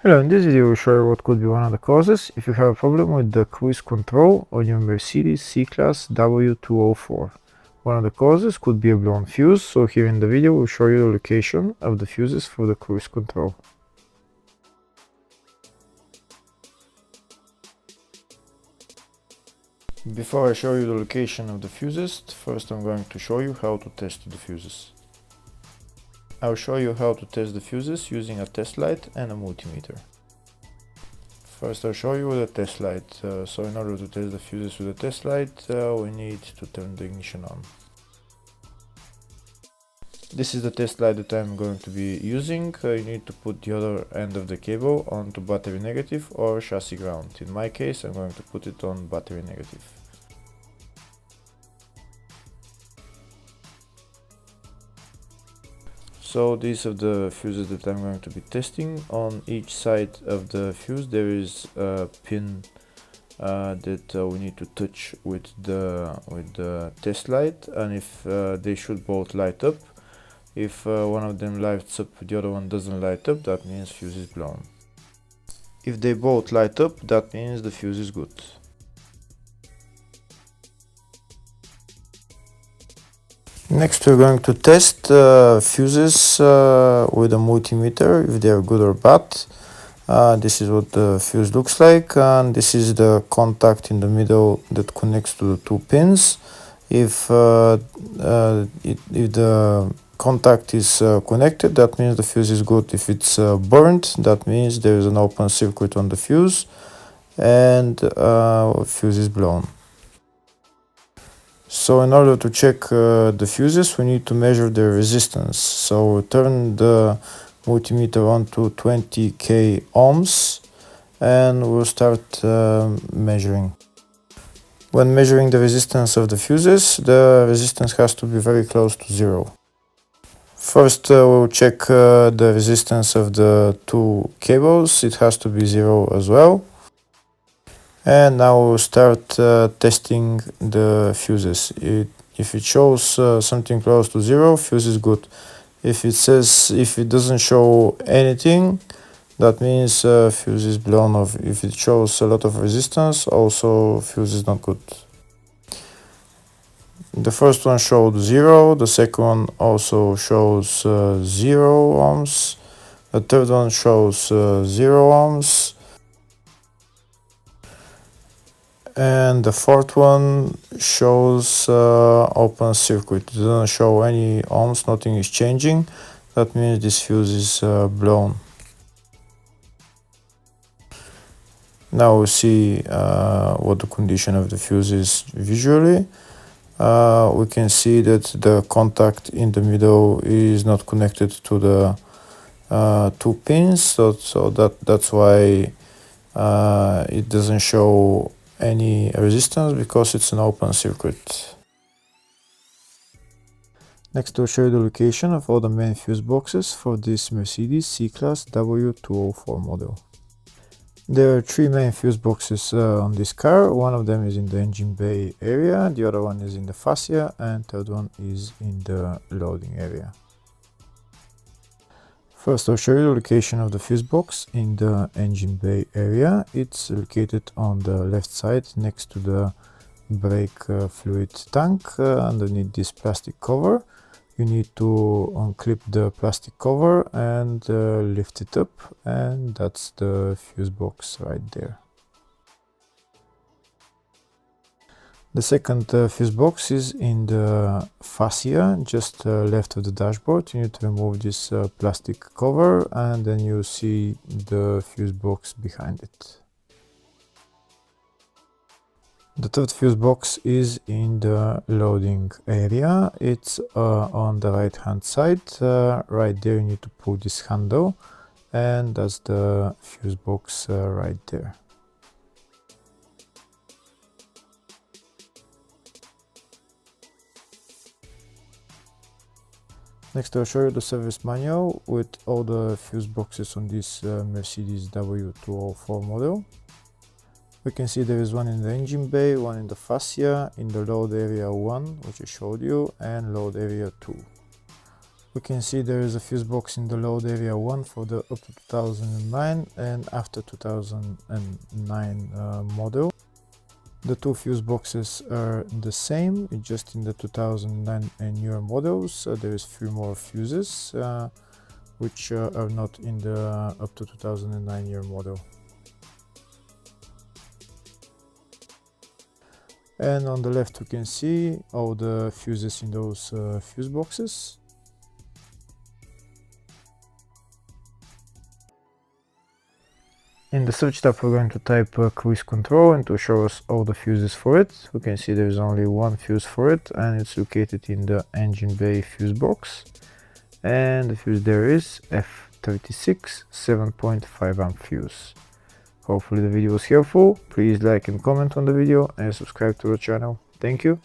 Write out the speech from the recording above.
Hello, in this video we'll show you what could be one of the causes if you have a problem with the cruise control on your Mercedes C-Class W204. One of the causes could be a blown fuse, so here in the video we'll show you the location of the fuses for the cruise control. Before I show you the location of the fuses, first I'm going to show you how to test the fuses. I'll show you how to test the fuses using a test light and a multimeter. First I'll show you with a test light. So in order to test the fuses with a test light, we need to turn the ignition on. This is the test light that I'm going to be using. You need to put the other end of the cable onto battery negative or chassis ground. In my case I'm going to put it on battery negative. So these are the fuses that I'm going to be testing. On each side of the fuse there is a pin that we need to touch with the test light, and if they should both light up. If one of them lights up, the other one doesn't light up, that means fuse is blown. If they both light up, that means the fuse is good. Next we're going to test fuses with a multimeter, if they are good or bad. This is what the fuse looks like, and this is the contact in the middle that connects to the two pins. If the contact is connected, that means the fuse is good. If it's burnt, that means there is an open circuit on the fuse and fuse is blown. So in order to check the fuses, we need to measure their resistance. So turn the multimeter on to 20k ohms and we'll start measuring. When measuring the resistance of the fuses, the resistance has to be very close to zero. First we'll check the resistance of the two cables. It has to be zero as well. And now we'll start testing the fuses. If it shows something close to zero, fuse is good. If it doesn't show anything, that means fuse is blown off. If it shows a lot of resistance, also fuse is not good. The first one showed 0, the second one also shows 0 ohms, the third one shows 0 ohms, and the fourth one shows open circuit. It doesn't show any ohms, nothing is changing. That means this fuse is blown. Now we'll see what the condition of the fuse is visually. We can see that the contact in the middle is not connected to the two pins, so that's why it doesn't show any resistance, because it's an open circuit. Next we'll show you the location of all the main fuse boxes for this Mercedes C-Class W204 model. There are three main fuse boxes on this car. One of them is in the engine bay area, the other one is in the fascia, and third one is in the loading area. First I'll show you the location of the fuse box in the engine bay area. It's located on the left side next to the brake fluid tank, underneath this plastic cover. You need to unclip the plastic cover and lift it up, and that's the fuse box right there. The second fuse box is in the fascia, just left of the dashboard. You need to remove this plastic cover, and then you see the fuse box behind it. The third fuse box is in the loading area. It's on the right hand side. Right there you need to pull this handle, and that's the fuse box right there. Next I'll show you the service manual with all the fuse boxes on this Mercedes W204 model. We can see there is one in the engine bay, one in the fascia, in the load area 1, which I showed you, and load area 2. We can see there is a fuse box in the load area 1 for the up to 2009 and after 2009 model. The two fuse boxes are the same, just in the 2009 and newer models. There is 3 more fuses which are not in the up to 2009 year model. And on the left we can see all the fuses in those fuse boxes. In the search tab we're going to type cruise control, and to show us all the fuses for it, we can see there's only one fuse for it, and it's located in the engine bay fuse box. And the fuse there is F36 7.5 amp fuse. Hopefully the video was helpful. Please like and comment on the video and subscribe to the channel. Thank you.